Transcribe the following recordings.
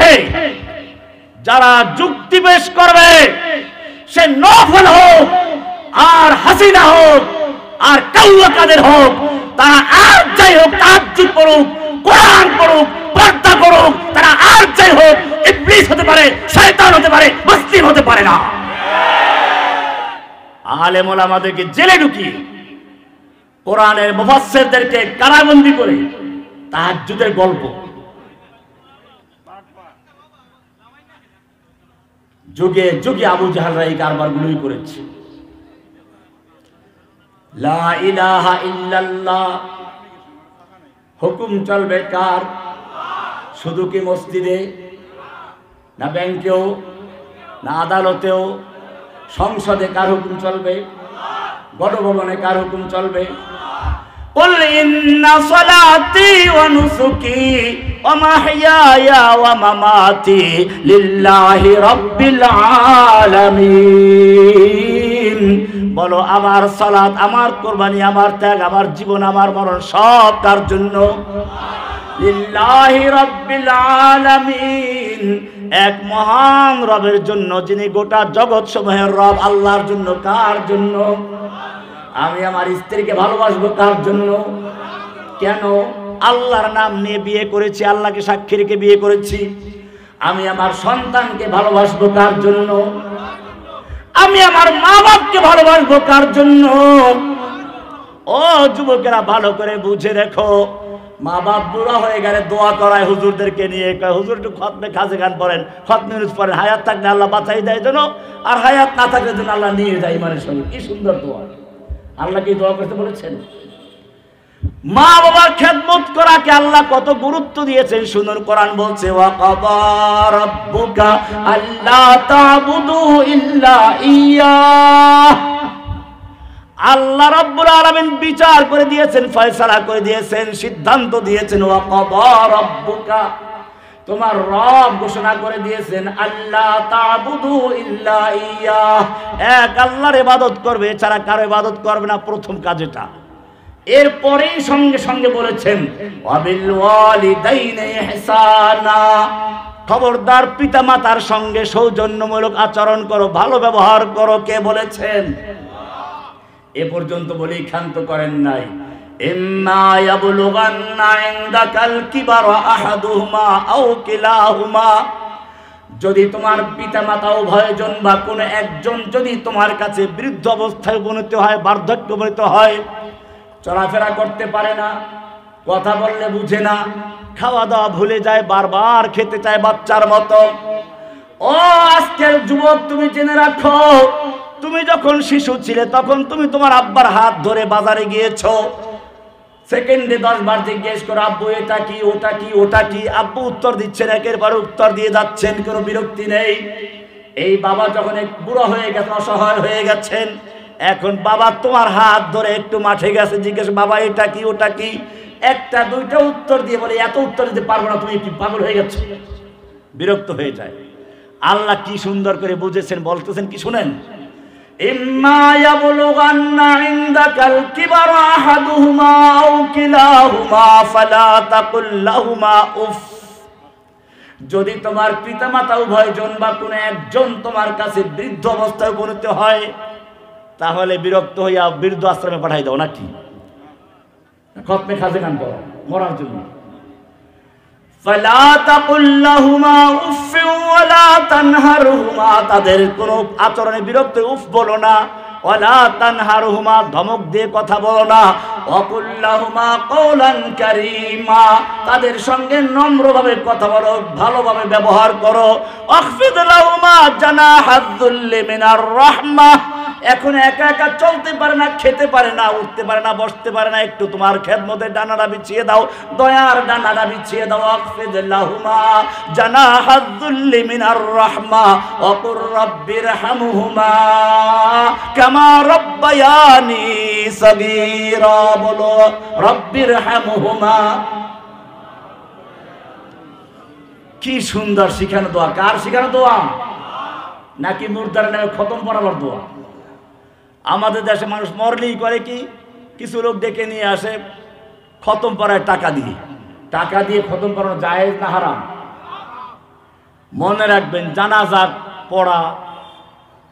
পক্ষে যারা যুক্তি পেশ করবে, সে নফল হোক আর হাসিনা হোক আর কাউয়া কাদের হোক, তারা আর যাই হোক তাহাজ্জুদ পড়ুক, কোরআন পড়ুক, পর্দা করুক, তারা আর যাই হোক ইবলিস হতে পারে, শয়তান হতে পারে, মুসলিম হতে পারে না। আলেম ওলামাদেরকে জেলে ঢুকিয়ে, কোরআনের মুফাসসিরদেরকে কারাবন্দী করে তাহাজ্জুদের গল্প, যুগে যুগে আবু জাহলরা এই কারবারগুলোই করেছে। লা ইলাহা ইল্লাল্লাহ হুকুম চলবে কার? শুধু কি মসজিদে, না ব্যাংকেও, না আদালতেও? সংসদে কার হুকুম চলবে? গণভবনে কার হুকুম চলবে? قل إن صلاتي ونسكي ومحياي ومماتي لله رب العالمين। বলো আমার সালাত, আমার কুরবানি, আমার ত্যাগ, আমার জীবন, আমার মরণ সব কার জন্য? লিল্লাহি রাব্বিল আলামিন, এক মহান রবের জন্য, যিনি গোটা জগৎ সমূহের রব। আল্লাহর জন্য। কার জন্য? আমি আমার স্ত্রীকে ভালোবাসবো কার জন্য? কেন? আল্লাহর নাম নিয়ে বিয়ে করেছি, আল্লাহকে সাক্ষী রেখে বিয়ে করেছি। আমি আমার সন্তানকে ভালোবাসবো কার জন্য? আমি আমার মা বাপকে ভালোবাসবো কার জন্য? ও যুবকেরা, ভালো করে বুঝে রেখো, মা বাপ বুড়া হয়ে গেলে দোয়া করায় হুজুরদেরকে নিয়ে, হুজুর একটু খতমে খাজে গান পড়েন, খতমে নুজ পড়েন, হায়াত থাকলে আল্লাহ বাঁচাই দেয় যেন, আর হায়াত না থাকলে যেন আল্লাহ নিয়ে যায় ইমানের সঙ্গে। কি সুন্দর দোয়া! আল্লাহ কি দোয়া করতে বলেছেন? মা বাবার খেদমত করাকে আল্লাহ কত গুরুত্ব দিয়েছেন শুনুন। কোরআন বলছে ওয়া কাদা রাব্বুকা আল্লা তা'বুদু ইল্লা ইয়্যাহ। আল্লাহ রাব্বুল আলামিন বিচার করে দিয়েছেন, ফয়সালা করে দিয়েছেন, সিদ্ধান্ত দিয়েছেন। ওয়া কাদা রাব্বুকা, তোমার রব ঘোষণা করে দিয়েছেন, আল্লাহ তা'বুদু ইল্লা ইয়্যাহ, এক আল্লাহর ইবাদত করবে, এছাড়া কারো ইবাদত করবে না। প্রথম কাজ এটা। এরপরেই সঙ্গে সঙ্গে বলেছেন ওয়াবিল ওয়ালিদাইনি ইহসানা, খবরদার পিতামাতার সঙ্গে সৌজন্যমূলক আচরণ করো, ভালো ব্যবহার করো। কে বলেছেন? এ পর্যন্ত বলেই ক্ষান্ত করেন নাই। ইম্মা ইয়াবলুগান্না ইনদাকাল কিবারা আহাদুহুমা আও কিলাহুমা, যদি তোমার পিতামাতা উভয়জন বা কোনো একজন যদি তোমার কাছে বৃদ্ধ অবস্থায় উপনীত হয়, বার্ধক্যে উপনীত হয়, চলাফেরা করতে পারে না, কথা বললে বুঝে না, খাওয়া দাওয়া ভুলে যায়, বারবার খেতে চায় বাচ্চার মতো। ও আজকের যুবক, তুমি জেনে রাখো, তুমি যখন শিশু ছিলে তখন তুমি তোমার আব্বার হাত ধরে বাজারে গিয়েছো, সেকেন্ডে 10 বার জিজ্ঞেস করো আব্বু এটা কি, ওটা কি, ওটা কি। আব্বু উত্তর দিচ্ছেন, একের পর উত্তর দিয়ে যাচ্ছেন, কোনো বিরক্তি নেই। এই বাবা যখন এক বুড়ো হয়ে গেছেন, অসহায় হয়ে গেছেন, এখন বাবা তোমার হাত ধরে একটু মাঠে গেছে, জিজ্ঞেস বাবা এটা কি, ওটা কি, একটা দুইটা উত্তর দিয়ে বলে এত উত্তর দিতে পারবো না, তুমি কি পাগল হয়ে গেছো? বিরক্ত হয়ে যায়। আল্লাহ কি সুন্দর করে বুঝেছেন, বলতেছেন কি শুনেন। ইম্মা ইয়াবলুগান্না ইনদাকাল কিবারা আহাদুহুমা আও কিলাহুমা ফালা তাকুল লাহুমা উফ, যদি তোমার পিতামাতা উভয়জন বা কোনো একজন তোমার কাছে বৃদ্ধ অবস্থায় উপনীত হয়, তাহলে বিরক্ত হইয়া বৃদ্ধ আশ্রমে পাঠাই দাও নাকি? খতমে খাজে গান করো মরার জন্য। ফালা তাকুল লাহুমা উফ ওয়ালা তানহারহুমা, তাদের কোনো আচরণে বিরক্ত উফ বলো না, ওয়ালা তানহারহুমা, ধমক দিয়ে কথা বলো না, ওয়াকুল লাহুমা কওলান কারীমা, তাদের সঙ্গে নম্রভাবে কথা বলো, ভালোভাবে ব্যবহার করো। আখফিদ লাহুমা জানাহাদ যুল্লি মিনার রাহমাহ, এখন একা একা চলতে পারে না, খেতে পারে না, উঠতে পারে না, বসতে পারে না, একটু তোমার খেদমতের ডানাটা বিছিয়ে দাও, দয়ার ডানাটা বিছিয়ে দাও। আখফিদ লাহুমা জানাহাদ যুল্লি মিনার রাহমাহ ওয়া কুর রাব্বিরহামহুমা কামা রাব্বায়ানি সাগীরা, বলো রাব্বিরহামহুমা। কি সুন্দর শিখানো দোয়া! কার শিখানো দোয়া? নাকি মুর্দার নামে খতম পড়াবার দোয়া? আমাদের দেশে মানুষ মরলেই করে কি, কিছু লোক ডেকে নিয়ে আসে খতম পড়ায় টাকা দিয়ে। টাকা দিয়ে খতম পড়ানো জায়েজ না হারাম? মনে রাখবেন, জানাজা পড়া,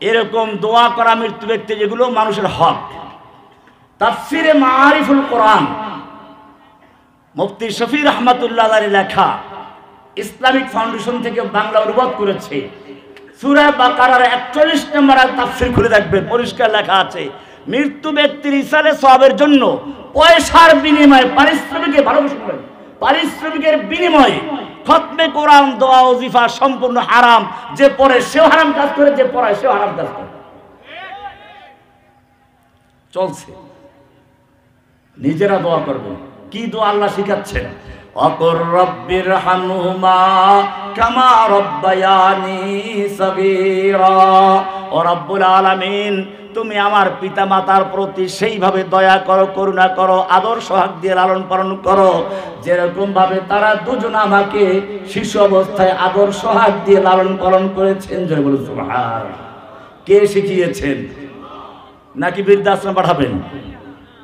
এরকম দোয়া করা মৃত্যু ব্যক্তি, যেগুলো মানুষের হক। তাফসিরে মাআরিফুল কোরআন মুফতি শফি রহমাতুল্লাহ আলাইহির লেখা, ইসলামিক ফাউন্ডেশন থেকে বাংলা অনুবাদ করেছে। সূরা বাকারার 41 নম্বর তাফসীর খুলে দেখবেন, পরিষ্কার লেখা আছে, মৃত্যু ব্যক্তির ইসালে সওয়াবের জন্য পয়সার বিনিময়ে, পারিশ্রমিকের, ভালো শুনবেন, পারিশ্রমিকের বিনিময়ে খতমে কোরআন, দোয়া, ওজিফা সম্পূর্ণ হারাম। যে পড়ে সেও হারাম কাজ করে, যে পড়ায় সেও হারাম কাজ করে। চলছে, নিজেরা দোয়া করবেন। কি দোয়া আল্লাহ শিখাচ্ছেন? ওয়াকুর রব্বির হামহুমা কামা রব্বায়ানি সগীরা। ও রব্বুল আলামিন, তুমি আমার পিতা মাতার প্রতি সেইভাবে দয়া করো, করুণা করো, আদর সোহাগ দিয়ে লালন পালন করো, যেরকম ভাবে তারা দুজন আমাকে শিশু অবস্থায় আদর সোহাগ দিয়ে লালন পালন করেছেন। জয় বলুন সুবহানাল্লাহ। কে শিখিয়েছেন? নাকি বৃদ্ধাশ্রম পাঠাবেন,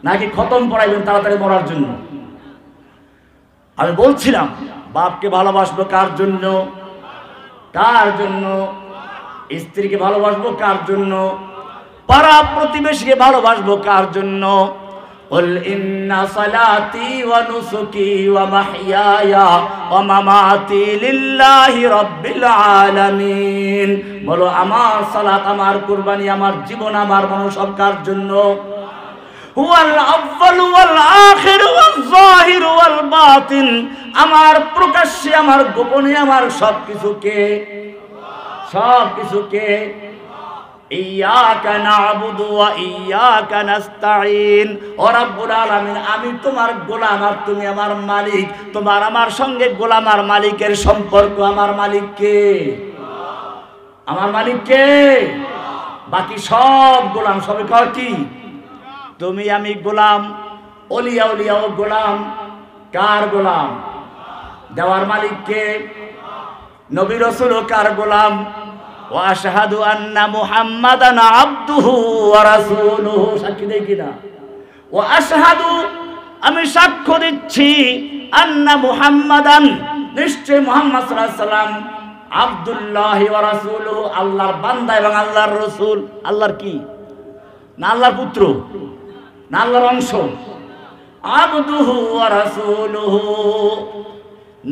নাকি খতম পড়াইবেন তাড়াতাড়ি মরার জন্য? আমি বলছিলাম, বাপকে ভালোবাসবো কার জন্য? কার জন্য? স্ত্রীকে ভালোবাসবো কার জন্য? পাড়া প্রতিবেশীকে ভালোবাসবো কার জন্য? কুল ইন্না সালাতি ওয়া নুসুকি ওয়া মাহইয়ায়া ওয়া মামাতি লিল্লাহি রাব্বিল আলামিন। বলো, আমার সালাত, আমার কুরবানি, আমার জীবন, আমার মরণ সব কার জন্য? হুয়াল আউয়াল ওয়াল আখির ওয়াল যাহির ওয়াল বাতিন। আমার প্রকাশ্যে, আমার গোপনে, আমার সবকিছুকে, সবকিছুকে। ইয়াকা না'বুদু ওয়া ইয়াকা নাস্তাঈন। ও রব্বুল আলামিন, আমি তোমার গোলাম আর তুমি আমার মালিক। তোমার আমার সঙ্গে গোলাম আর মালিকের সম্পর্ক। আমার মালিক কে? আমার মালিক কে? বাকি সব গোলাম, সবে কর কি? তুমি আমি গোলাম, ওলিয়া উলিয়াও গোলাম। কার গোলাম? দেওয়ার মালিক কে? নবী রাসূল কার গোলাম? ওয়া আশহাদু আন্না মুহাম্মাদান আবদুহু ওয়া রাসূলুহু। সাক্ষী দেই কিনা? ওয়া আশহাদু, আমি সাক্ষ্য দিচ্ছি, আন্না মুহাম্মাদান, নিশ্চয় মুহাম্মদ সাল্লাল্লাহু আলাইহি সাল্লাম, আব্দুল্লাহ ওয়া রাসূলুহু, আল্লাহর বান্দা এবং আল্লাহর রাসূল। আল্লাহর কি? না আল্লাহর পুত্র, না আল্লাহর অংশ? আবদুহু ওয়া রাসূলুহু।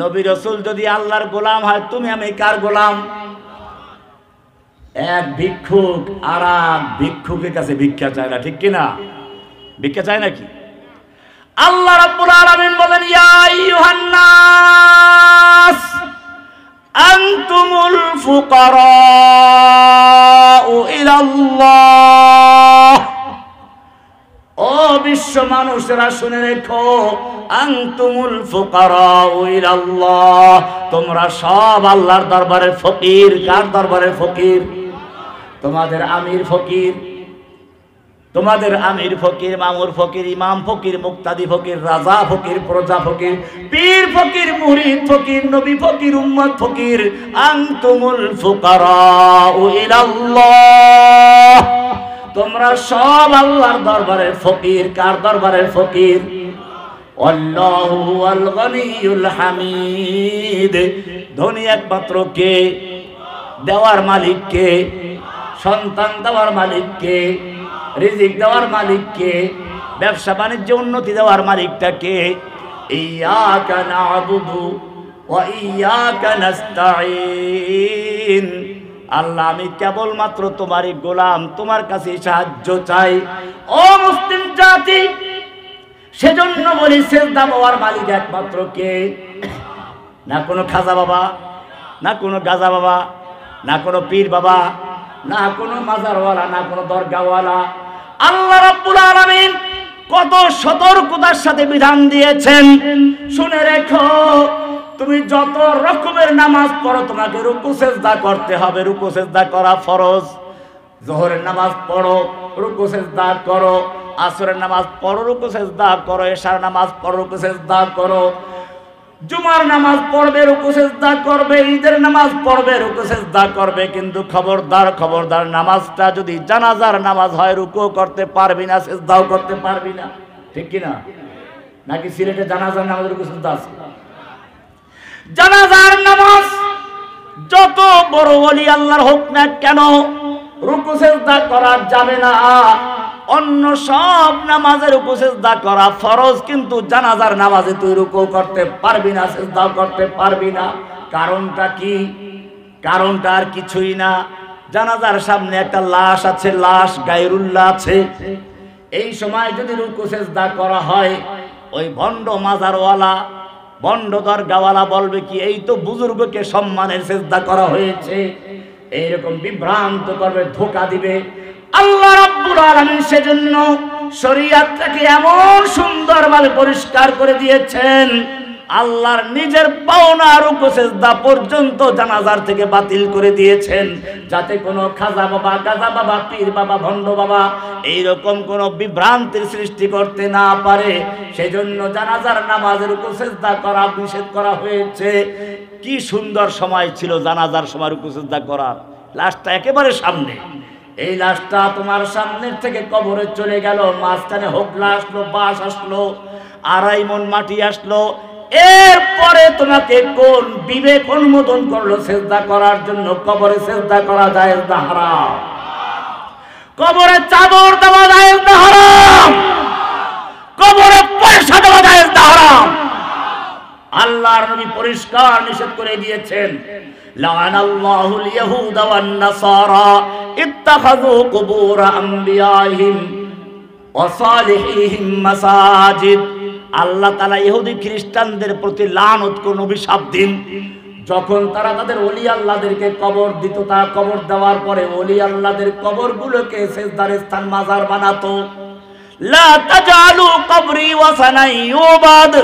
নবী রাসূল যদি আল্লাহর গোলাম হয়, তুমি আমি কার গোলাম? এক ভিক্ষুক আর এক ভিক্ষুকের কাছে ভিক্ষা চায় না, ঠিক কিনা? ভিক্ষা চায় নাকি? আল্লাহ রাব্বুল আলামিন বলেন, ইয়া আইয়ুহান নাস আনতুমুল ফুকারাউ ইলাল্লাহ। ও বিশ্ব মানুষেরা শুনে রেখো, আনতুমুল ফুকারাউ ইলাল্লাহ, তোমরা সব আল্লাহর দরবারে ফকির। কার দরবারে ফকির? তোমাদের আমির ফকির, তোমাদের আমির ফকির, মামুর ফকির, ইমাম ফকির, মুক্তাদি ফকির, রাজা ফকির, প্রজা ফকির, পীর ফকির, মুরিদ ফকির, নবী ফকির, উম্মত ফকির। আনতুমুল ফুকারাউ ইলাল্লাহ, তোমরা সব আল্লাহর দরবারে ফকির। কার দরবারে ফকির? আল্লাহু ওয়াল গনিয়ুল হামিদ। ধনী একমাত্র কে? দেওয়ার মালিক কে? সন্তান দেওয়ার মালিক কে? রিজিক দেওয়ার মালিক কে? ব্যবসা বাণিজ্য উন্নতি দেওয়ার মালিকটা কে? ইয়াকা না'বুদু ওয়া ইয়াকা নাস্তাঈন। আল্লাহ, আমি কেবলমাত্র তোমারই গোলাম, তোমার কাছে সাহায্য চাই। ও মুসলিম জাতি, সেজন্য বলি, সেজদা পাওয়ার মালিক একমাত্র কে? না কোনো খাজা বাবা, না কোনো গাজা বাবা, না কোনো পীর বাবা, না কোনো মাজারওয়ালা, না কোনো দরগাওয়ালা। আল্লাহ রাব্বুল আলামিন কত সতর্কতার সাথে বিধান দিয়েছেন, শুনে রেখো। তুমি যত রকমের নামাজ পড়ো, তোমাকে রুকু সেজদা করতে হবে। রুকু সেজদা করা ফরজ। যোহরের নামাজ পড়ো, রুকু সেজদা করো। আসরের নামাজ পড়ো, রুকু সেজদা করো। এশার নামাজ পড়ো, রুকু সেজদা করো। জুমার নামাজ পড়বে, রুকু সেজদা করবে। ঈদের নামাজ পড়বে, রুকু সেজদা করবে। কিন্তু খবরদার, খবরদার, নামাজটা যদি জানাজার নামাজ হয়, রুকু করতে পারবি না, সেজদাও করতে পারবি না, ঠিক কিনা? নাকি সিলেটে জানাজার নামাজ রুকু সেজদা আছে? জানাজার নামাজ যত বড় ওলি আল্লাহর হোক না কেন, রুকু সিজদা করা যাবে না। অন্য সব নামাজের রুকু সিজদা করা ফরজ, কিন্তু জানাজার নামাজে তুই রুকু করতে পারবি না, সিজদাও করতে পারবি না। কারণটা কি? কারণটা আর কিছুই না, জানাজার সামনে একটা লাশ আছে, লাশ গায়রুল্লাহ আছে। এই সময় যদি রুকু সিজদা করা হয়, ওই ভণ্ড মাজারওয়ালা, ভণ্ড দরগাওয়ালা বলবে কি, এই তো বুজুর্গকে সম্মানের সিজদা করা হয়েছে, এইরকম বিভ্রান্ত করবে, ধোঁকা দিবে। আল্লাহ রাব্বুল আলামিন সেজন্য শরীয়তটাকে এমন সুন্দরভাবে পরিষ্কার করে দিয়েছেন, আল্লাহর নিজের পাওনা রুকু সিজদা পর্যন্ত জানাজার থেকে বাতিল করে দিয়েছেন, যাতে কোনো খাজা বাবা, গাজা বাবা, পীর বাবা, ভণ্ড বাবা এইরকম কোনো বিভ্রান্তির সৃষ্টি করতে না পারে। সেজন্য জানাজার নামাজের রুকু সিজদা করা নিষেধ করা হয়েছে। কি সুন্দর সময় ছিল জানাজার সময় রুকু সিজদা করার, লাশটা একেবারে সামনে। এই লাশটা তোমার সামনের থেকে কবরে চলে গেল, মাঝখানে হোগলা আসলো, বাঁশ আসলো, 2.5 মণ মাটি আসলো, এরপরে তোমাকে কোন বিবেক অনুমোদন করলো সিজদা করার জন্য কবরে সিজদা করা জায়েজ না হারাম? কবরে চাদর দেওয়া জায়েজ না হারাম? কবরে পয়সা দেওয়া জায়েজ না হারাম? আল্লাহর নবী পরিষ্কার নিষেধ করে দিয়েছেন, লাআনাল্লাহুল ইয়াহুদা ওয়ান নাসারা ইত্তাখাযু কুবুর আমবিয়াহিম ওয়া সালিহিহিম মাসাজিদ। আল্লাহ তাআলা ইহুদি খ্রিস্টানদের প্রতি লানত কোন অভিশাপ দিন, যখন তারা তাদের ওলি আল্লাহদেরকে কবর দিত, তা কবর দেওয়ার পরে ওলি আল্লাহদের কবরগুলোকে সিজদার স্থান, মাজার বানাতো। লা তাজালু কবরি ওয়াসানাই ইউবাদ।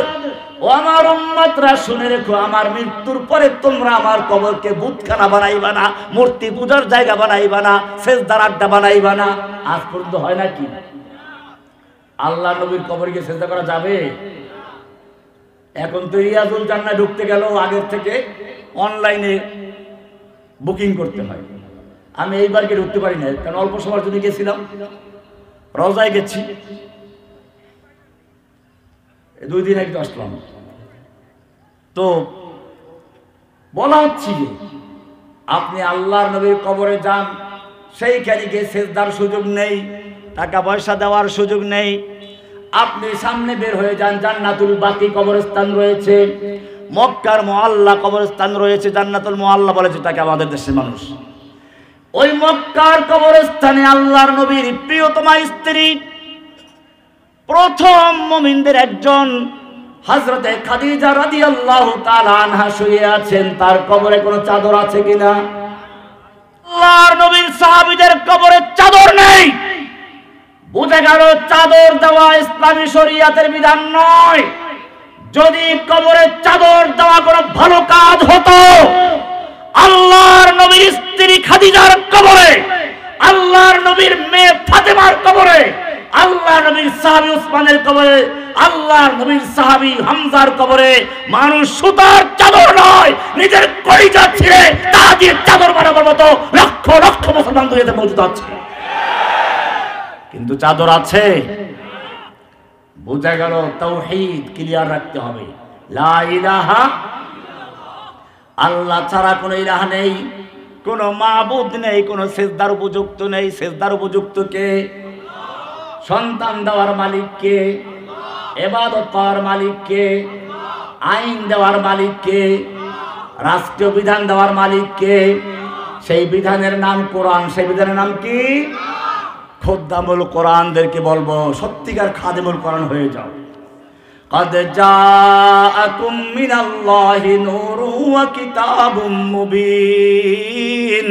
ও আমার উম্মতরা শুনে রেখো, আমার মৃত্যুর পরে তোমরা আমার কবরকে বুতখানা বানাইবা না, মূর্তি পূজার জায়গা বানাইবা না, সিজদার আড্ডা বানাইবা না। আজ পর্যন্ত হয় নাকি? আল্লাহ নবীর কবরে গিয়ে সিজদা করা যাবে? এখন তো রিয়াজুল জান্নাহ ঢুকতে গেল আগের থেকে অনলাইনে বুকিং করতে হয়। আমি এইবার গিয়ে ঢুকতে পারি না, কারণ অল্প সময়ের জন্য গেছিলাম, রওজায় গেছি, 2 দিন আগে আসলাম। তো বলা হচ্ছে যে আপনি আল্লাহর নবীর কবরে যান, সেইখানে গিয়ে সিজদার সুযোগ নেই, টাকা পয়সা দেওয়ার সুযোগ নেই। আপনি সামনে বের হয়ে যান, জান্নাতুল বাকি কবরস্থান রয়েছে, মক্কার মুআল্লা কবরস্থান রয়েছে, জান্নাতুল মুআল্লা বলেছে তাকে আমাদের দেশের মানুষ। ওই মক্কার কবরস্থানে আল্লাহর নবীর প্রিয়তমা স্ত্রী, প্রথম মুমিনদের একজন হযরতে খাদিজা রাদিয়াল্লাহু তাআলা আনহা শুয়ে আছেন। তার কবরে কোনো চাদর আছে কিনা? আল্লাহর নবীর সাহাবীদের কবরে চাদর নেই। বুঝে গেল চাদর দেওয়া ইসলামী শরীয়তের বিধান নয়। যদি কবরে চাদর দেওয়া কোনো ভালো কাজ হতো, আল্লাহর নবীর স্ত্রী খাদিজার কবরে, আল্লাহর নবীর মেয়ে ফাতেমার কবরে, আল্লাহর নবীর সাহাবী উসমানের কবরে, আল্লাহর নবীর সাহাবী হামজার কবরে মানুষ সুতার চাদর নয়, নিজের কলিজা ছিঁড়ে তা দিয়ে চাদর বানাবার মতো লক্ষ লক্ষ মুসলমান দুনিয়াতে মজুদ আছে। কিন্তু চাদর আছে। বোঝা গেল তাওহীদ ক্লিয়ার রাখতে হবে। লা ইলাহা, আল্লাহ ছাড়া কোনো ইলাহ নেই, কোনো মাবুদ নেই, কোনো সিজদার উপযুক্ত নেই। সিজদার উপযুক্ত কে? সন্তান দেওয়ার মালিক কে? ইবাদত করার মালিক কে? আইন দেওয়ার মালিক কে? রাষ্ট্রীয় বিধান দেওয়ার মালিক কে? সেই বিধানের নাম কোরআন। সেই বিধানের নাম কি? খোদ্দামুল কোরআনদেরকে বলবো সত্যিকার খাদেমুল কোরআন হয়ে যাও। قد جاءكم من الله نور وكتاب مبين।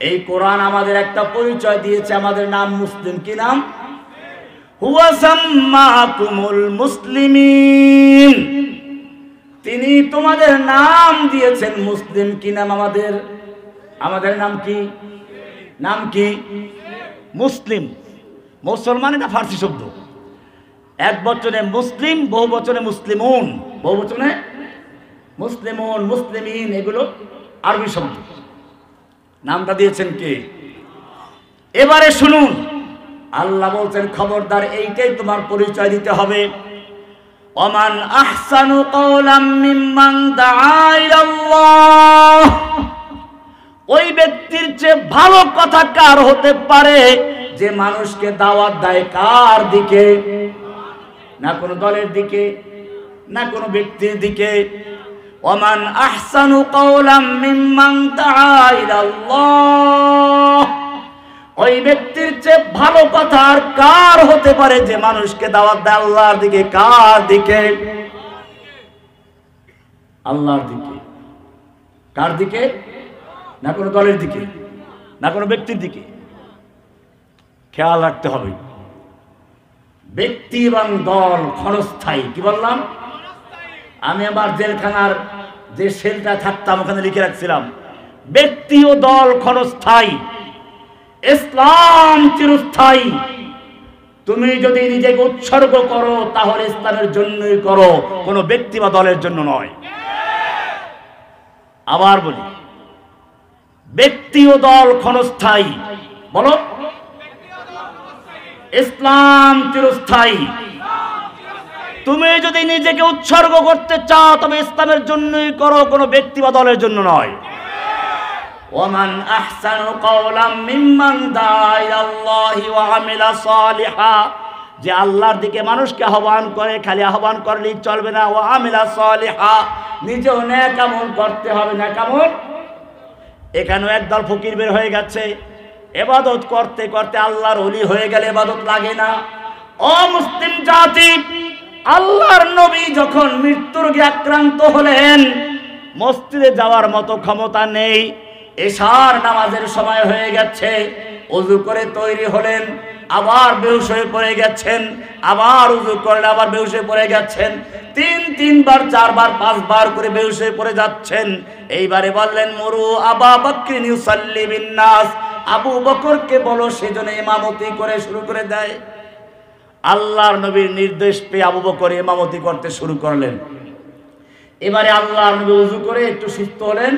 এই কোরআন আমাদের একটা পরিচয় দিয়েছে, আমাদের নাম মুসলিম। কি নাম? হুয়া সাম্মাকুমুল মুসলিমিন। তিনি তোমাদের নাম দিয়েছেন মুসলিম। কি নাম আমাদের? আমাদের নাম কি? নাম কি? মুসলিম। মুসলমান এটা ফার্সি শব্দ। এক বচনে মুসলিম, বহু বচনে মুসলিমুন। বহু বচনে মুসলিমুন, মুসলিমিন, এগুলো আরবি শব্দ। নামটা দিয়েছেন কে? এবারে শুনুন, আল্লাহ বলছেন খবরদার এইটাই তোমার পরিচয় দিতে হবে। ওমান আহসানু কওলাম মিম্মান দাআ ইলাল্লাহ ওই ব্যক্তির চেয়ে ভালো কথা কার হতে পারে যে মানুষকে দাওয়াত দেয় কার দিকে? না কোনো দলের দিকে, না কোনো ব্যক্তির দিকে। ওমান আহসানু কাওলাম মিম্মান দাআ ইলাল্লাহ, ওই ব্যক্তির চেয়ে ভালো কথা আর কার হতে পারে যে মানুষকে দাওয়াত দেয় আল্লাহর দিকে? কার দিকে? আল্লাহর দিকে। কার দিকে? না কোনো দলের দিকে, না কোনো ব্যক্তির দিকে। খেয়াল রাখতে হবে, ব্যক্তি এবং দল ক্ষণস্থায়ী। কি বললাম? আমি আবার জেলখানার যে সেলটা থাকতাম ওখানে লিখে রাখছিলাম, ব্যক্তি ও দল ক্ষণস্থায়ী, ইসলাম চিরস্থায়ী। তুমি যদি নিজেকে উৎসর্গ করো তাহলে ইসলামের জন্যই করো, কোনো ব্যক্তি বা দলের জন্য নয়। আবার বলি, ব্যক্তি ও দল ক্ষণস্থায়ী। বলো, ইসলাম চিরস্থায়ী। তুমি যদি নিজেকে উৎসর্গ করতে চাও তবে ইসলামের জন্যই করো, কোনো ব্যক্তি বা দলের জন্য নয়। ওমান আহসানু কাওলাম মিম্মান দাআ ইলাল্লাহি ওয়া আমিলা সালিহা, যে আল্লাহর দিকে মানুষকে আহ্বান করে, খালি আহ্বান করলেই চলবে না। ওয়া আমিলা সালিহা, নিজেও নেক আমল করতে হবে। নেক আমল, এখানেও একদল ফকির বের হয়ে গেছে, ইবাদত করতে করতে আল্লাহর ওলি হয়ে গেলে ইবাদত লাগে না। ও মুসলিম জাতি, আল্লাহর নবী যখন মৃত্যুর রোগে আক্রান্ত হলেন, মসজিদে যাওয়ার মতো ক্ষমতা নেই। এশার নামাজের সময় হয়ে গেছে, ওযু করে তৈরি হলেন, আবার বেহুশ হয়ে পড়ে গেছেন, আবার ওযু করলে আবার বেহুশ হয়ে পড়ে গেছেন, তিনবার, চারবার, পাঁচবার করে বেহুশ হয়ে পড়ে যাচ্ছেন। এইবারে বললেন, মুরু আবা বকরিন ইউসাল্লি বিন নাস, আবু বকরকে বলো সেজন্য ইমামতি করে শুরু করে দেয়। আল্লাহর নবীর নির্দেশ পেয়ে আবু বকর ইমামতি করতে শুরু করলেন। এবারে আল্লাহর নবী ওযু করে একটু সুস্থ হলেন,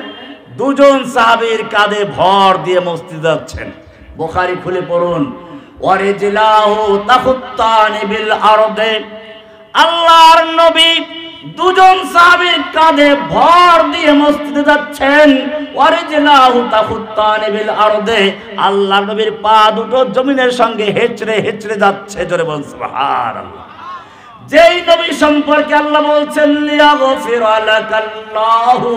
দুজন সাহাবীর কাঁধে ভর দিয়ে মসজিদে যাচ্ছেন। বুখারী খুলে পড়ুন, ওয়ারিজলাহু তাখুত্তানি বিল আরদে, আল্লাহর নবী দুজন সাহাবীর কাঁধে ভর দিয়ে মসজিদে যাচ্ছেন। ওয়ারিজলাহু তাখুত্তানি বিল আরদে, আল্লাহর নবীর পা দুটো জমিনের সঙ্গে হেঁচড়ে হেঁচড়ে যাচ্ছে। জোরে বলুন সুবহানাল্লাহ। যেই নবী সম্পর্কে আল্লাহ বলছেন, লিয়াগফিরা লাকাল্লাহু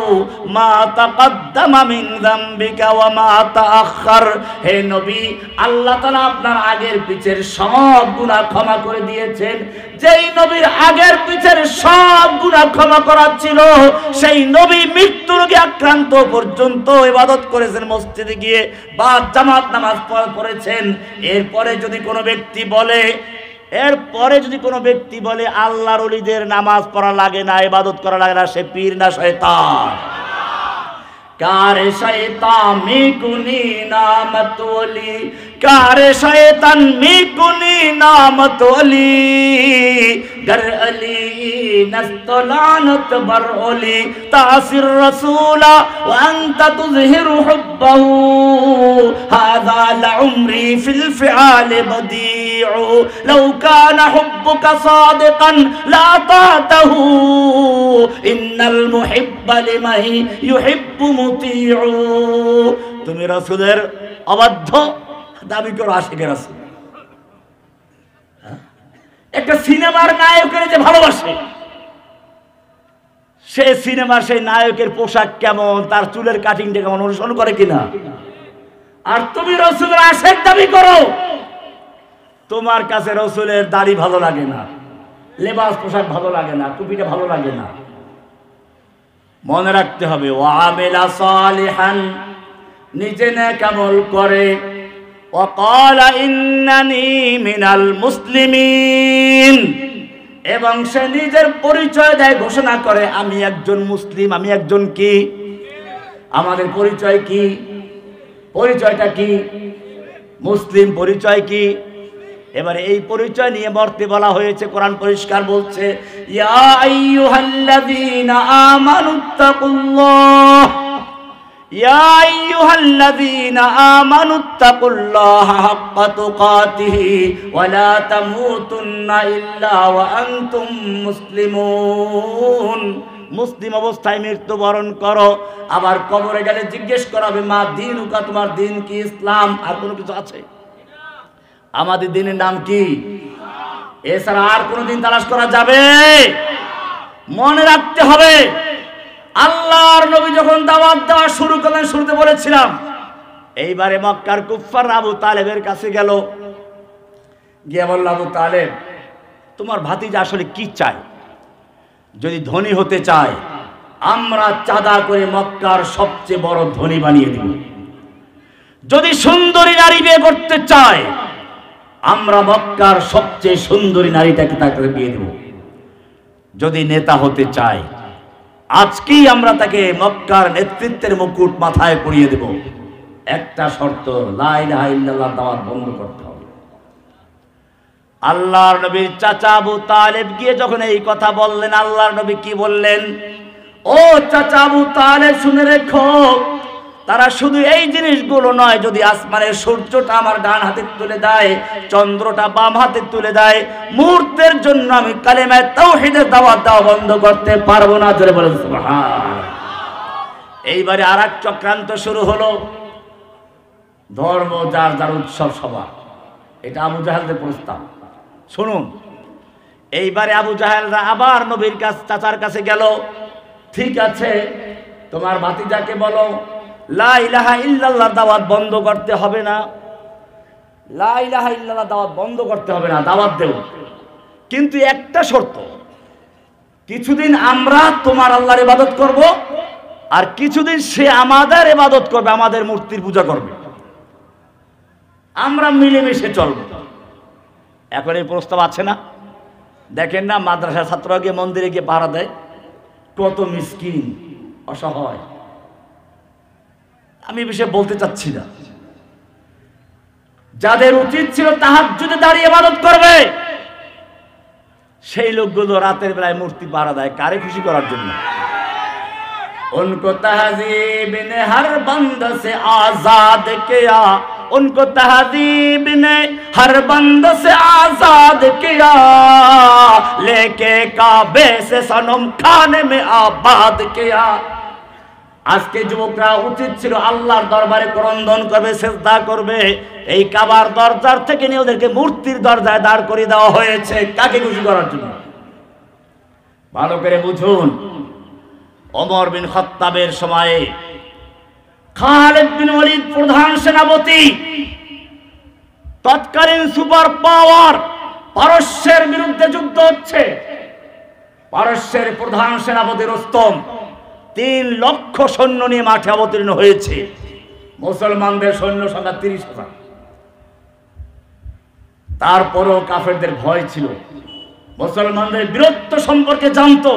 মা তাকদ্দামা মিন যামবিকা ওয়া মা তাআখার, হে নবী, আল্লাহ তাআলা আপনার আগের পিছের সব গুনাহ ক্ষমা করে দিয়েছেন। যেই নবীর আগের পিছের সব গুনাহ ক্ষমা করা ছিল, সেই নবী মৃত্যু রোগে আক্রান্ত পর্যন্ত ইবাদত করেছেন, মসজিদে গিয়ে বা জামাত নামাজ পড়েছেন। এরপরে যদি কোনো ব্যক্তি বলে আল্লাহর ওলিদের নামাজ পড়া লাগে না, ইবাদত করা লাগে না, সে পীর না শয়তান? কারে শয়তান মিকুনি নামত ওলি, কারে শয়তান মিকুনি নামত ওলি, গর আলী নস্তলানত বর ওলি, তাসির রাসূলা ওয়া আনতা তুযহিরু হুব্বাহু, হাযা লাউমরি ফিল ফিআল বদিউ, লাউ কানা হুব্বুকা সাদিকান লা তাতাহু, ইন্নাল মুহিব্বা লিমান ইউহিব্বু মুতিউ। তুমি রাসূলের অবাধ্য দাবি করো, আশিকের রাসূল। একটা সিনেমার নায়কের যে ভালোবাসে, সে সিনেমার সেই নায়কের পোশাক কেমন, তার চুলের কাটিংটা কেমন অনুসরণ করে কিনা। আর তুমি রাসূলের আশিক দাবি করো, তোমার কাছে রাসূলের দাড়ি ভালো লাগে না, লেবাস পোশাক ভালো লাগে না, টুপিটা ভালো লাগে না। মনে রাখতে হবে, ওয়া আমিলা সালিহান, নিজে নেক আমল করে, ওয়া ক্বালা ইন্নানি মিনাল মুসলিমিন, এবং সে নিজের পরিচয় দেয়, ঘোষণা করে আমি একজন মুসলিম। আমি একজন কি? আমাদের পরিচয় কি? পরিচয়টা কি? মুসলিম। পরিচয় কি? এবারে এই পরিচয় নিয়ে মরতে বলা হয়েছে। কোরআন পরিষ্কার বলছে, ইয়া আইয়ুহাল্লাযীনা আমানুত্তাকুল্লাহ, ইয়া আইয়ুহাল্লাযীনা আমানুত্তাকুল্লাহা হাক্কা তুকাতিহি ওয়া লা তামুতুন্না ইল্লা ওয়া আনতুম মুসলিমুন। মুসলিম অবস্থায় মৃত্যুবরণ করো, আবার কবরে গেলে জিজ্ঞেস করাবে মা দীনুকা, তোমার দিন কি? ইসলাম। আর কোনো কিছু আছে? আমাদের দিনের নাম কি? এছাড়া আর কোনো দিন তালাশ করা যাবে? মনে রাখতে হবে, আল্লাহর নবী যখন দাওয়াত দেওয়া শুরু করলেন, শুরুতে বলেছিলাম, এইবারে মক্কার কুফফার আবু তালেবের কাছে গেল, গিয়ে বলল, আবু তালেব, তোমার ভাতিজা আসলে কি চায়? যদি ধনী হতে চায়, আমরা চাঁদা করে মক্কার সবচেয়ে বড় ধনী বানিয়ে দিব। যদি সুন্দরী নারী বিয়ে করতে চায়, আমরা মক্কার সবচেয়ে সুন্দরী নারীটাকে তাকে বিয়ে দেব। যদি নেতা হতে চায়, আজকেই আমরা তাকে মক্কার নেতৃত্বের মুকুট মাথায় পরিয়ে দেব। একটা শর্ত, লা ইলাহা ইল্লাল্লাহ দাওয়াত বন্ধ করতে হবে। আল্লাহর নবীর চাচা আবু তালেব গিয়ে যখন এই কথা বললেন, আল্লাহর নবী কি বললেন? ও চাচা আবু তালেব, শুনে রেখো, তারা শুধু এই জিনিসগুলো নয়, যদি আসমানের সূর্যটা আমার ডান হাতে তুলে দেয়, চন্দ্রটা বাম হাতে তুলে দেয়, মুহূর্তের জন্য আমি কালেমায়ে তাওহীদের দাওয়াত দেওয়া বন্ধ করতে পারবো না। জোরে বলেন সুবহানাল্লাহ। এইবারে আরেক চক্রান্ত শুরু হলো, ধর্ম যার যার উৎসব সভা। এটা আবু জাহেলদের প্রস্তাব। শুনুন, এইবারে আবু জাহেলরা আবার নবীর কাছে, চাচার কাছে গেল, ঠিক আছে, তোমার ভাতিজাকে বলো লা ইলাহা ইল্লাল্লাহ দাওয়াত বন্ধ করতে হবে না, লা ইলাহা ইল্লাল্লাহ দাওয়াত বন্ধ করতে হবে না, দাওয়াত দেব, কিন্তু একটা শর্ত, কিছুদিন আমরা তোমার আল্লাহর ইবাদত করব, আর কিছুদিন সে আমাদের ইবাদত করবে, আমাদের মূর্তির পূজা করবে, আমরা মিলেমিশে চলব। এখন এই প্রস্তাব আছে না? দেখেন না, মাদ্রাসার ছাত্ররা গিয়ে মন্দিরে গিয়ে পাহারা দেয়, কত মিসকিন, অসহায়। আমি বিষয়ে বলতে চাচ্ছি না, যাদের উচিত ছিল তাহাজ্জুদে দাঁড়িয়ে ইবাদত করবে, সেই লোকগুলো রাতের বেলায় মূর্তি পাহারা দেয়, কারে খুশি করার জন্য? उनको तहजीब ने हर बंद से आजाद किया, उनको तहजीब ने हर बंद से आजाद किया, लेके काबे से सनम खाने में आबाद किया। আজকে যুবকরা উচিত ছিল আল্লাহর দরবারে ক্রন্দন করবে, সিজদা করবে, এই কাবার দরজার থেকে নিয়ে ওদেরকে মূর্তির দরজায় দাঁড় করিয়ে দেওয়া হয়েছে, কাকে খুশি করার জন্য? ভালো করে বুঝুন, ওমর বিন খাত্তাবের সময়ে খালিদ বিন ওয়ালিদ প্রধান সেনাপতি, তৎকালীন সুপার পাওয়ার, পারস্যের বিরুদ্ধে যুদ্ধ হচ্ছে, পারস্যের প্রধান সেনাপতি রুস্তম 3 লক্ষ সৈন্য নিয়ে মাঠে অবতীর্ণ হয়েছে। মুসলমানদের সৈন্য সংখ্যা 30,000। তারপরও কাফেরদের ভয় ছিল, মুসলমানদের বীরত্ব সম্পর্কে জানতো।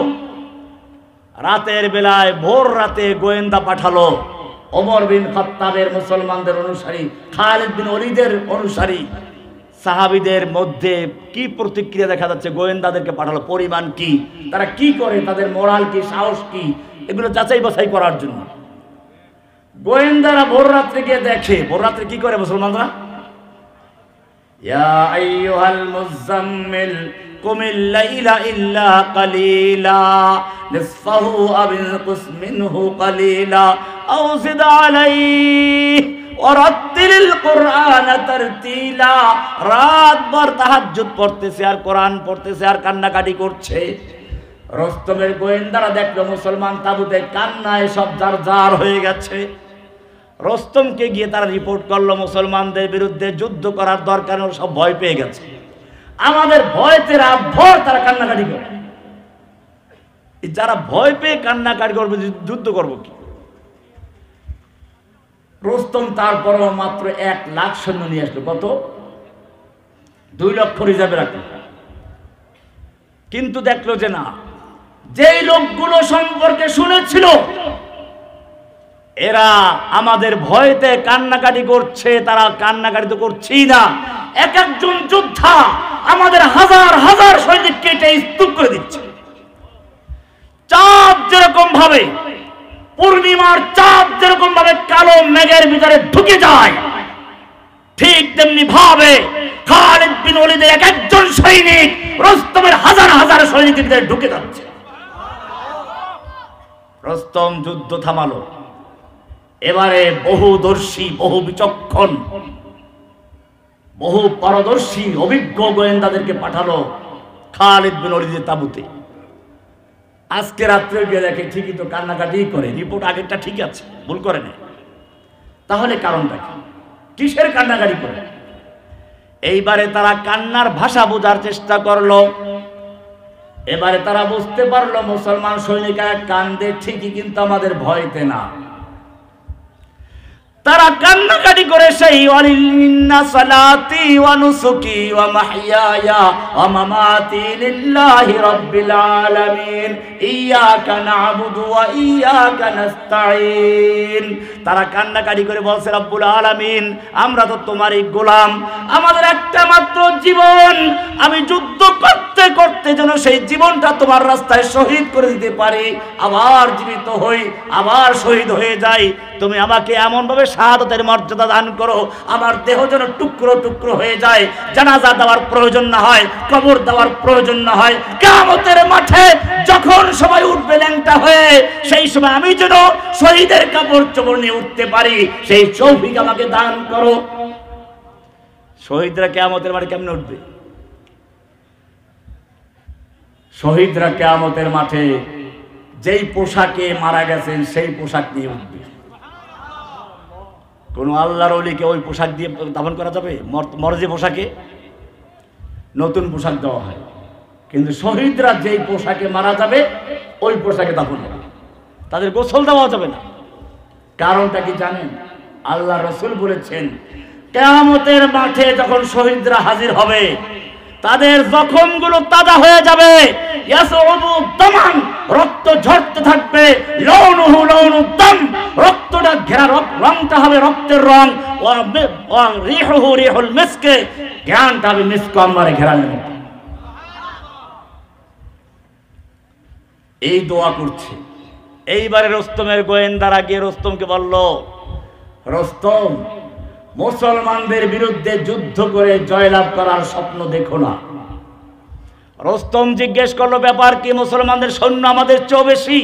রাতের বেলায়, ভোর রাতে গোয়েন্দা পাঠালো, ওমর বিন খাত্তাবের মুসলমানদের অনুসারী, খালিদ বিন ওয়ালিদের অনুসারী সাহাবীদের মধ্যে কি প্রতিক্রিয়া দেখা যাচ্ছে, গোয়েন্দাদেরকে পাঠালো, পরিমাণ কি, তারা কি করে, তাদের মোরাল কি, সাহস কি, এগুলো যাচাই বাছাই করার জন্য। গোয়েন্দারা ভোর রাত্রে গিয়ে দেখে, ভোর রাত্রে কি করে মুসলমানরা? ইয়া আইয়ুহাল মুযাম্মিল কুমিল লাইলা ইল্লা কালিলা নিসফাহু আও ইনকুস মিনহু কালিলা আও জিদ আলাইহি ওয়ারাত্তিলিল কুরআন তারতিলা। রাতভর তাহাজ্জুদ পড়তেছে আর কোরআন পড়তেছে আর কান্নাকাটি করছে। রুস্তমের গোয়েন্দারা দেখলো মুসলমান তাবুতে কান্নায় সব জারজার হয়ে গেছে। রুস্তমকে গিয়ে তারা রিপোর্ট করলো, মুসলমানদের বিরুদ্ধে যুদ্ধ করার দরকার, সব ভয় পেয়ে গেছে, আমাদের ভয়তে রাত ভর তারা কান্নাকাটি করে। যারা ভয় পেয়ে কান্নাকাটি করবে, যুদ্ধ করবো কি? রুস্তম তারপরও মাত্র 1 লাখ সৈন্য নিয়ে আসলো। কত? 2 লক্ষ রিজার্ভে রাখলো। কিন্তু দেখলো যে না, যেই লোকগুলো সম্পর্কে শুনেছিল এরা আমাদের ভয়তে কান্নাকাটি করছে, তারা কান্নাকাটি তো করছেই না, এক একজন যোদ্ধা আমাদের হাজার হাজার সৈনিককে এটা স্তূপ করে দিচ্ছে। চাঁদ যেরকম ভাবে, পূর্ণিমার চাঁদ যেরকম ভাবে কালো মেঘের ভিতরে ঢুকে যায়, ঠিক তেমনি ভাবে খালিদ বিন ওয়ালিদের এক একজন সৈনিক রুস্তমের হাজার হাজার সৈনিকের ভিতরে ঢুকে যাচ্ছে। রুস্তম যুদ্ধ থামালো। এবারে বহুদর্শী, বহু বিচক্ষণ, বহু পারদর্শী অভিজ্ঞ গোয়েন্দাদেরকে পাঠালো খালিদ বিন ওয়ালিদের তাঁবুতে। আজকে রাত্রে গিয়ে দেখে ঠিকই তো কান্নাকাটি করে, রিপোর্ট আগেরটা ঠিক আছে, ভুল করে নেয়। তাহলে কারণটা কি? কিসের কান্নাকাটি করে? এইবারে তারা কান্নার ভাষা বোঝার চেষ্টা করলো। এবারে তারা বুঝতে পারলো মুসলমান সৈনিকরা কান্দে ঠিকই, কিন্তু আমাদের ভয়তে না। তারা কান্নাকাটি করে সেই ওয়ালিল্লাহ সালাতি ওয়া নুসুকি ওয়া মাহইয়ায়া ওয়া মামাতি লিল্লাহি রাব্বিল আলামিন ইয়্যাকা না'বুদু ওয়া ইয়্যাকা নাস্তাঈন। তারা কান্নাকাটি করে বলছে, রব্বুল আলামিন, আমরা তো তোমারই গোলাম, আমাদের একটা মাত্র জীবন, আমি যুদ্ধ করতে করতে যেন সেই জীবনটা তোমার রাস্তায় শহীদ করে দিতে পারি, আবার জীবিত হই, আবার শহীদ হয়ে যাই। তুমি আমাকে এমন ভাবে শাহাদাতের মর্যাদা দান করো, আমার দেহ যেন টুকরো টুকরো হয়ে যায়, জানাজা দেওয়ার প্রয়োজন না হয়, কবর দেওয়ার প্রয়োজন না হয়। কিয়ামতের মাঠে যখন সবাই উঠবে ল্যাংটা হয়ে, সেই সময় আমি যেন শহীদের কাপড় চোপড় নিয়ে উঠতে পারি, সেই তৌফিক আমাকে দান করো। শহীদরা কিয়ামতের মাঠে কেমনে উঠবে? শহীদরা কিয়ামতের মাঠে যেই পোশাকে মারা গেছেন সেই পোশাক নিয়ে উঠবে। কোন আল্লাহর ওলিকে ওই পোশাক দিয়ে দাফন করা যাবে? মরজে পোশাকে নতুন পোশাক দেওয়া হয়, কিন্তু শহীদরা যেই পোশাকে মারা যাবে ওই পোশাকে দাফন হবে, তাদের গোসল দেওয়া যাবে না। কারণটা কি জানেন? আল্লাহ রাসূল বলেছেন, কিয়ামতের মাঠে যখন শহীদরা হাজির হবে, তাদের জখমগুলো তাজা হয়ে যাবে, ইয়াসউবু দামান, রক্ত ঝরতে থাকবে, লাউনুহু লাউনুদ দাম, রক্তটা ঘেরা, রংটা হবে রক্তের রং, ওয়া রিহুহু রিহুল মিসক, ঘ্রাণটা হবে মিসক আম্বারে ঘেরানো। এই দোয়া করছে। এইবারে রুস্তমের গোয়েন্দারা গিয়ে রুস্তমকে বলল, রুস্তম, মুসলমানদের বিরুদ্ধে যুদ্ধ করে জয়লাভ করার স্বপ্ন দেখো না। রুস্তম জিজ্ঞেস করলো, ব্যাপার কি? মুসলমানদের সৈন্য আমাদের চেয়ে বেশি?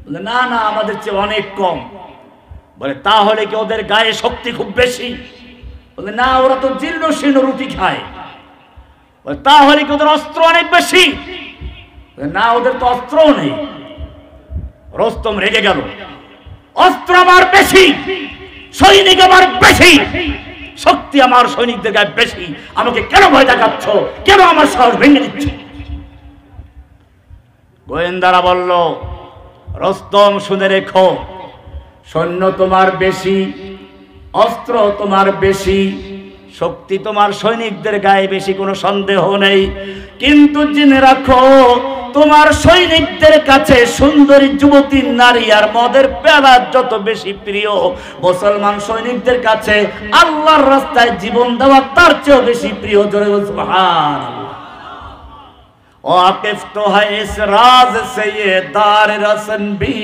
বলে, না না, আমাদের চেয়ে অনেক কম। বলে, তাহলে কি ওদের গায়ে শক্তি খুব বেশি? বলে, না, ওরা তো জীর্ণ শীর্ণ রুটি খায়। বলে, তাহলে কি ওদের অস্ত্র অনেক বেশি? বলে, না, ওদের তো অস্ত্রও নেই। রুস্তম রেগে গেল, অস্ত্র আমার বেশি, সৈনিক আমার বেশি, শক্তি আমার সৈনিকদের গায়ে বেশি, আমাকে কেন ভয় দেখাচ্ছ? কেন আমার সাহস ভেঙে দিচ্ছ? গোয়েন্দারা বলল, রুস্তম, শুনে রেখো, সৈন্য তোমার বেশি, অস্ত্র তোমার বেশি, শক্তি তোমার সৈনিকদের গায়ে বেশি, কোনো সন্দেহ নেই, কিন্তু জেনে রাখো, তোমার সৈনিকদের কাছে সুন্দরী যুবতী নারী আর মদের পেয়ালা যত বেশি প্রিয়, মুসলমান সৈনিকদের কাছে আল্লাহর রাস্তায় জীবন দেওয়া তার চেয়েও বেশি প্রিয়। জোরে বল সুবহানাল্লাহ। वाकिफ तो है इस राज से ये दार रसन भी,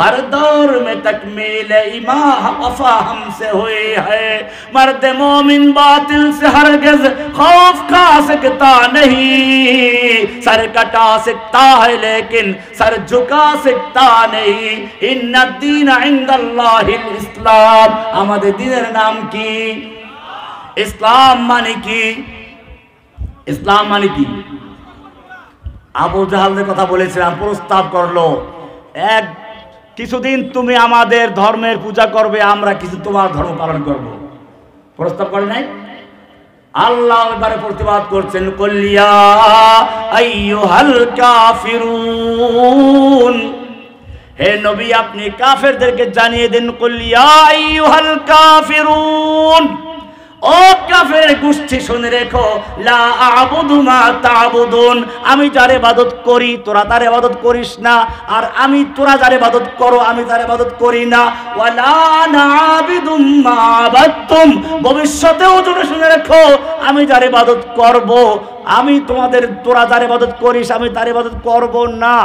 हर दौर में तकमील ईमान वफा हमसे हुई है, मर्द मोमिन बातिल से हरगिज खौफ खा सकता नहीं, सर कटा सकता है लेकिन सर झुका सकता नहीं, इन्ना दीन इंदल्लाहिल इस्लाम, আমাদের দ্বীনের নাম কি? ইসলাম। মানে কি? ইসলাম মানে কি? আবু জাহালের কথা বলেছিলাম, প্রস্তাব করলো, এক কিছুদিন তুমি আমাদের ধর্মের পূজা করবে, আমরা কিছু তোমার ধর্ম পালন করব। প্রস্তাব করে নাই? আল্লাহ এবারে প্রতিবাদ করছেন, কুল্লিয়া আইয়ুহাল কাফিরুন, হে নবী আপনি কাফেরদেরকে জানিয়ে দেন, কুল্লিয়া আইয়ুহাল কাফিরুন, ও কাফের গোষ্ঠী শুনে রেখো, লা আ'বুদু মা তা'বুদুন, আমি যার ইবাদত করি তোরা তার ইবাদত করিস না, আর আমি তোরা যার ইবাদত করো আমি তার ইবাদত করি না, ওয়ালা না'বুদু মা আবাদতুম, ভবিষ্যতেও শুনে রেখো, আমি যার ইবাদত করব, আমি তোরা যার ইবাদত করিস আমি তার ইবাদত করব না,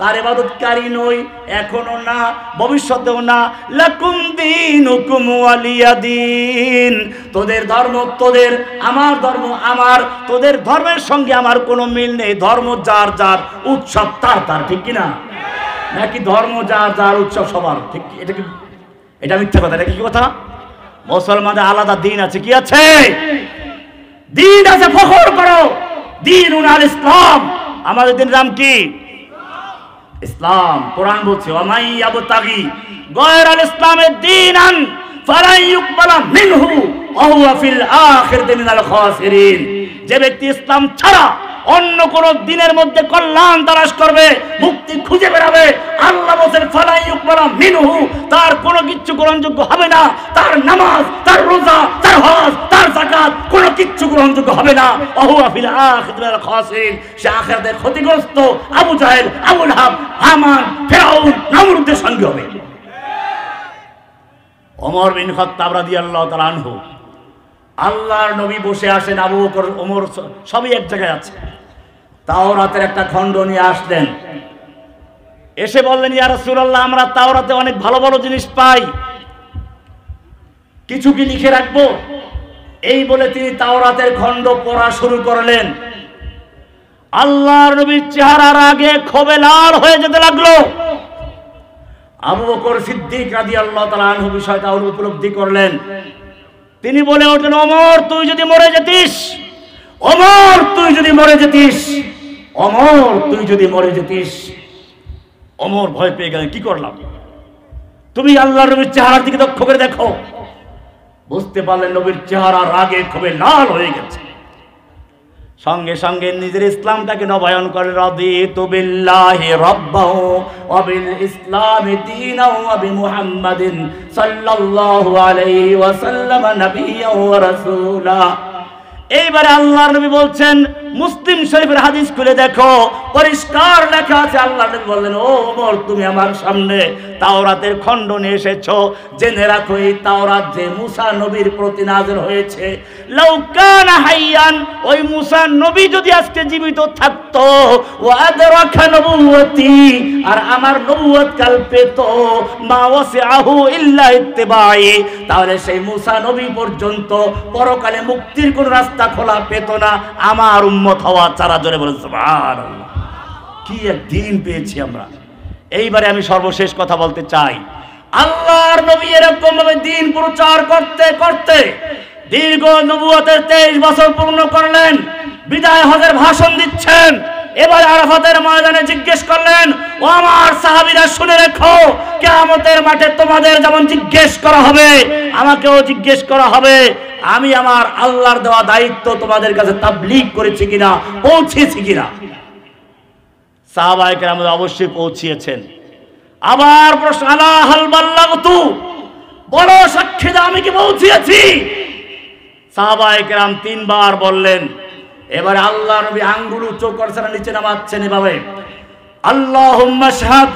তার ইবাদতকারী নই, এখনো না, ভবিষ্যতেও না। লাকুম দীনুকুম ওয়ালিয়া দীন, তোদের ধর্ম তোদের, আমার ধর্ম আমার, তোদের ধর্মের সঙ্গে আমার কোনো মিল নেই, ধর্ম যার যার, উৎসব তার তার, ঠিক কিনা? নাকি ধর্ম যার যার, উৎসব সবার, ঠিক? এটা কি এটা মিথ্যা কথা। এটা কি কথা? মুসলমানদের আলাদা দিন আছে। কি আছে? দিন আছে, ফখর করো। দীনুন আল ইসলাম, আমাদের দিনের নাম কি? ইসলাম। কোরআন বলছে ওয়ামাই ইয়াবতাগি গায়রাল ইসলামের দীনান ফালা ইউকবালা মিনহু ওয়া হুয়া ফিল আখিরাতি মিনাল খাসিরিন। যে ব্যক্তি ইসলাম ছাড়া অন্য কোন দিনের মধ্যে কল্যাণ তালাশ করবে, মুক্তি খুঁজে বেড়াবে, আল্লাহ বলেন ফালা ইউকবালা মিনহু, তার কোনো কিচ্ছু গ্রহণযোগ্য হবে না। তার নামাজ, তার রোজা, তার হজ, তার যাকাত কোনো কিচ্ছু গ্রহণযোগ্য হবে না। ওয়া হুয়া ফিল আখিরাতি মিনাল খাসিরিন, সে আখিরাতে ক্ষতিগ্রস্ত আবু জাহেল, আবু লাহাব, হামান, ফিরআউন, নমরুদের সঙ্গে হবে। ওমর বিন খাত্তাব রাদিয়াল্লাহু তাআলা আনহু, আল্লাহর নবী বসে আসেন, আবু বকর, ওমর সবই এক জায়গায় আছে। তাওরাতের একটা খণ্ড নিয়ে আসলেন, এসে বললেন ইয়া রাসূলুল্লাহ, আমরা তাওরাতে অনেক ভালো ভালো জিনিস পাই, কিছু কি লিখে রাখবো? এই বলে তিনি তাওরাতের খণ্ড পড়া শুরু করলেন। আল্লাহর নবীর চেহারার আগে ক্ষোভে লাল হয়ে যেতে লাগলো। আবু বকর সিদ্দিক রাদিয়াল্লাহু তাআলা আনহু বিষয়টা উপলব্ধি করলেন। তিনি বলে ওঠেন, ওমর তুই যদি মরে যেতিস, ওমর তুই যদি মরে যেতিস, ওমর তুই যদি মরে যেতিস। ওমর ভয় পেয়ে গেলেন, কি করলাম? তুমি আল্লাহর নবীর চেহারার দিকে লক্ষ্য করে দেখো। বুঝতে পারলেন নবীর চেহারা রাগে ক্ষোভে লাল হয়ে গেছে। সঙ্গে সঙ্গে নিজের ইসলামটাকে নবায়ন করে, রাদিতু বিল্লাহি রাব্বাহু ওয়া বিল ইসলামি দীনাও ওয়া বিমুহাম্মাদিন সাল্লাল্লাহু আলাইহি ওয়াসাল্লাম নাবিয়্যাও ওয়া রাসূলা। এইবারে আল্লাহর নবী বলছেন, মুসলিম শরীফের হাদিস খুলে দেখো, পরিষ্কার লেখা আছে। আল্লাহর নবী বললেন, ও ওমর তুমি আমার সামনে তাওরাতের খণ্ড নিয়ে এসেছো, জেনে রাখো এই তাওরাত যে মুসা নবীর প্রতি নাযিল হয়েছে, লাউ কানা হাইয়ান, ওই মুসা নবী যদি আজকে জীবিত থাকতো, ওয়া আদরাকা নবুওয়াতি, আর আমার নবুয়ত কাল পেত, মা ওয়াসিআহু ইল্লা ইত্তিবাই, তাহলে সেই মুসা নবী পর্যন্ত পরকালে মুক্তির কোন রাস্তা খোলা পেত না আমার উম্মত হওয়া ছাড়া। জোরে বলেন সুবহানাল্লাহ। কি এক দিন পেয়েছি আমরা। এইবারে আমি সর্বশেষ কথা বলতে চাই, আল্লাহর নবী এরকম ভাবে দিন প্রচার করতে করতে দীর্ঘ নবুয়তের 23 বছর পূর্ণ করলেন। বিদায় হজের ভাষণ দিচ্ছেন। এবার আরাফাতের ময়দানে জিজ্ঞেস করলেন, ও আমার সাহাবীরা শুনে রেখো, কিয়ামতের মাঠে তোমাদের যেমন জিজ্ঞেস করা হবে, আমাকেও জিজ্ঞেস করা হবে আমি আমার আল্লাহর দেওয়া দায়িত্ব তোমাদের কাছে তাবলীগ করেছি কিনা, পৌঁছেছি কিনা। সাহাবায়ে কেরাম অবশ্যই পৌঁছিয়েছেন। আবার প্রশ্ন, আলা হাল বাল্লাগতু, বড় সাক্ষী দাও আমি কি পৌঁছিয়েছি? সাহাবায়ে কেরাম 3 বার বললেন। এবারে আল্লাহ নবী আঙ্গুল উঁচু করছেন, নিচে নামাচ্ছেন এভাবে, আল্লাহুম্মা শাহাদ,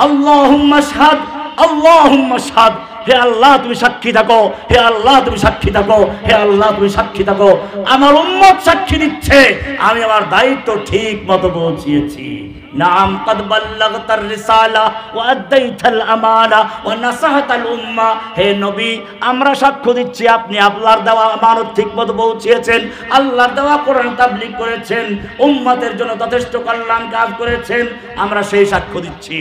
আল্লাহুম্মা শাহাদ, আল্লাহুম্মা শাহাদ। হে আল্লাহ তুমি সাক্ষী থাকো, হে আল্লাহ তুমি সাক্ষী থাকো, হে আল্লাহ তুমি সাক্ষী থাকো। আমার উম্মত সাক্ষী দিচ্ছে আমি আমার দায়িত্ব ঠিক মতো পৌঁছিয়েছি। নাম কদ বাল্লাগতার রিসালা ওয়া আদাইতাল আমানা ওয়া নাসাহাতাল উম্মাহ। হে নবী, আমরা সাক্ষ্য দিচ্ছি আপনি আল্লাহর দেওয়া আমানত ঠিকমতো পৌঁছিয়েছেন, আল্লাহর দেওয়া কোরআন তাবলীগ করেছেন, উম্মতের জন্য যথেষ্ট কল্যাণ কাজ করেছেন, আমরা সেই সাক্ষ্য দিচ্ছি।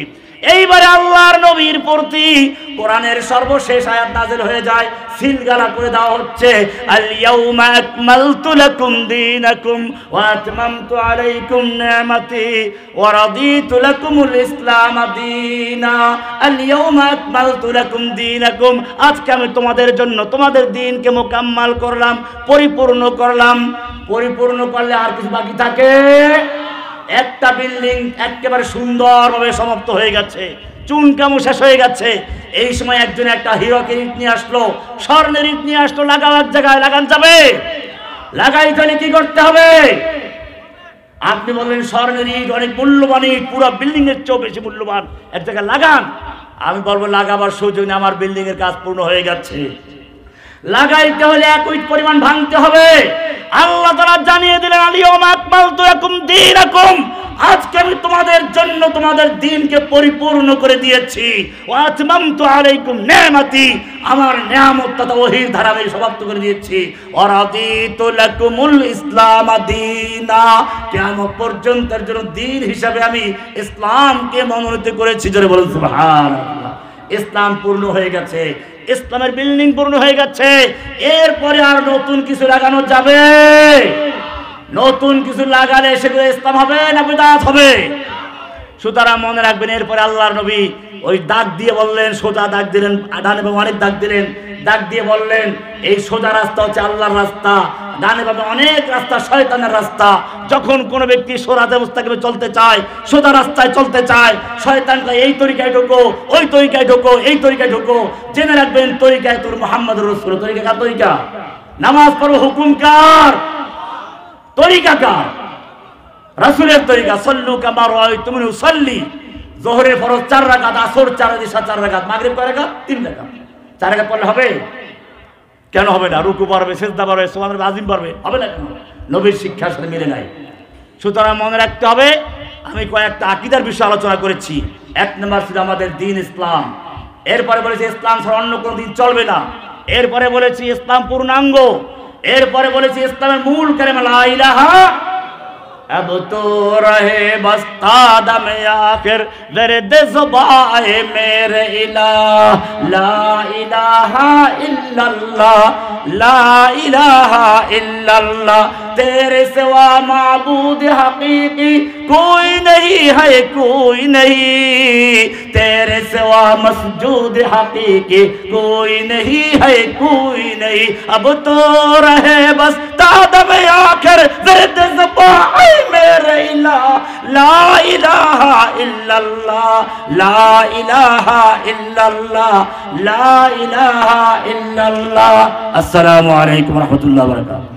এইবারে আল্লাহর নবীর প্রতি কোরআনের সর্বশেষ আয়াত নাযিল হয়ে যায়, সিলগালা করে দেওয়া হচ্ছে, আল ইয়াউমা আকমালতু লাকুম দীনাকুম ওয়া আতমামতু আলাইকুম নি'মাতি ওয়া রাদিতু লাকুমুল ইসলাম দীনা। আল ইয়াউমা আকমালতু লাকুম দীনাকুম, আজকে আমি তোমাদের জন্য তোমাদের দ্বীনকে মুকাম্মাল করলাম, পরিপূর্ণ করলাম। পরিপূর্ণ করলে আর কিছু বাকি থাকে? একটা বিল্ডিং একেবারে সুন্দরভাবে সমাপ্ত হয়ে গেছে, চুনকামো শেষ হয়ে গেছে। এই সময় একজন একটা হীরকের ইট নিয়ে আসলো, স্বর্ণের ইট নিয়ে আসলো, লাগাও এক জায়গায়, লাগান যাবে? লাগাইতে হলে কি করতে হবে? আপনি বললেন স্বর্ণের ইট অনেক মূল্যবান ইট, পুরো বিল্ডিং এর চেয়েও বেশি মূল্যবান, এক জায়গায় লাগান। আমি বলবো লাগাবার সুযোগ নেই, আমার বিল্ডিং এর কাজ পূর্ণ হয়ে গেছে। লাগাইতে হলে 1 ইট পরিমাণ ভাঙতে হবে। আল্লাহ তাআলা জানিয়ে দিলেন, আল ইয়াউমা আকমালতু লাকুম দীনাকুম, আজকে আমি তোমাদের জন্য তোমাদের দ্বীনকে পরিপূর্ণ করে দিয়েছি। ওয়া আতমামতু আলাইকুম নি'মাতি, আমার নিয়ামত তথা ওহীর ধারা আমি সমাপ্ত করে দিয়েছি। ওয়া রাদিতু লাকুমুল ইসলাম দীনা, কিয়ামত পর্যন্তের জন্য দ্বীন হিসাবে আমি ইসলামকে মনোনীত করেছি। জোরে বলুন সুবহানাল্লাহ। ইসলাম পূর্ণ হয়ে গেছে, ইসলামের বিল্ডিং পূর্ণ হয়ে গেছে। এরপরে আর নতুন কিছু লাগানো যাবে? নতুন কিছু লাগালে সেগুলো ইসলাম হবে না বিদআত হবে? সুতরাং মনে রাখবেন, এরপরে আল্লাহর নবী ওই দাগ দিয়ে বললেন, সোজা দাগ দিলেন, ডানে বামে অনেক দাগ দিলেন, দাগ দিয়ে বললেন এই সোজা রাস্তা হচ্ছে আল্লাহর রাস্তা, ডানে বামে অনেক রাস্তা শয়তানের রাস্তা। যখন কোনো ব্যক্তি সিরাতে মুস্তাকিমে চলতে চায়, সোজা রাস্তায় চলতে চায়, শয়তানকে এই তরিকায় ঢোকো, ওই তরিকায় ঢোকো, এই তরিকায় ঢোকো। জেনে রাখবেন, তরিকায় তোর মুহাম্মদুর রাসূল, তরিকা কার তরিকা? নামাজ পড়ো হুকুম কার? তরিকা কার? রাসূলের তরিকা। সাল্লু কামা রাআইতুমুনি উসাল্লি। যোহরের ফরজ 4 রাকাত, আসর 4 রাকাত, ইশা 4 রাকাত, মাগরিব কয় রাকাত? 3 রাকাত। 4 রাকাত পড়লে হবে? কেন হবে না? রুকু পারবে, সিজদা পারবে, সুবহানাল্লাহ আজিম পারবে, হবে না কেন? নবীর শিক্ষার সাথে মিলে নাই। সুতরাং মনে রাখতে হবে, আমি কয়েকটা আকীদার বিষয় আলোচনা করেছি। 1 নম্বর ছিল আমাদের দ্বীন ইসলাম। এরপরে বলেছি ইসলাম ছাড়া অন্য কোনো দিন চলবে না। এরপরে বলেছি ইসলাম পূর্ণাঙ্গ। এরপরে বলেছি ইসলামের মূল কালেমা লা ইলাহা। अब तो रहे बस तादम आखिर दर्द ज़ुबाए मेरे इलाह, ला इलाहा इल्लल्लाह, ला इलाहा इल्लल्लाह, तेरे सिवा माबूद हकीकी कोई नहीं है, कोई नहीं, तेरे सिवा मसजूद हकीकी कोई नहीं है, कोई नहीं। अब तो रहे बस तादम आखिर दर्द ज़ुबाए मेरे इलाह, ला इलाहा इल्लल्लाह, ला इलाहा इल्लल्लाह, ला इलाहा इल्लल्लाह। अस्सलामु अलैकुम व रहमतुल्लाहि व बरकातुहू।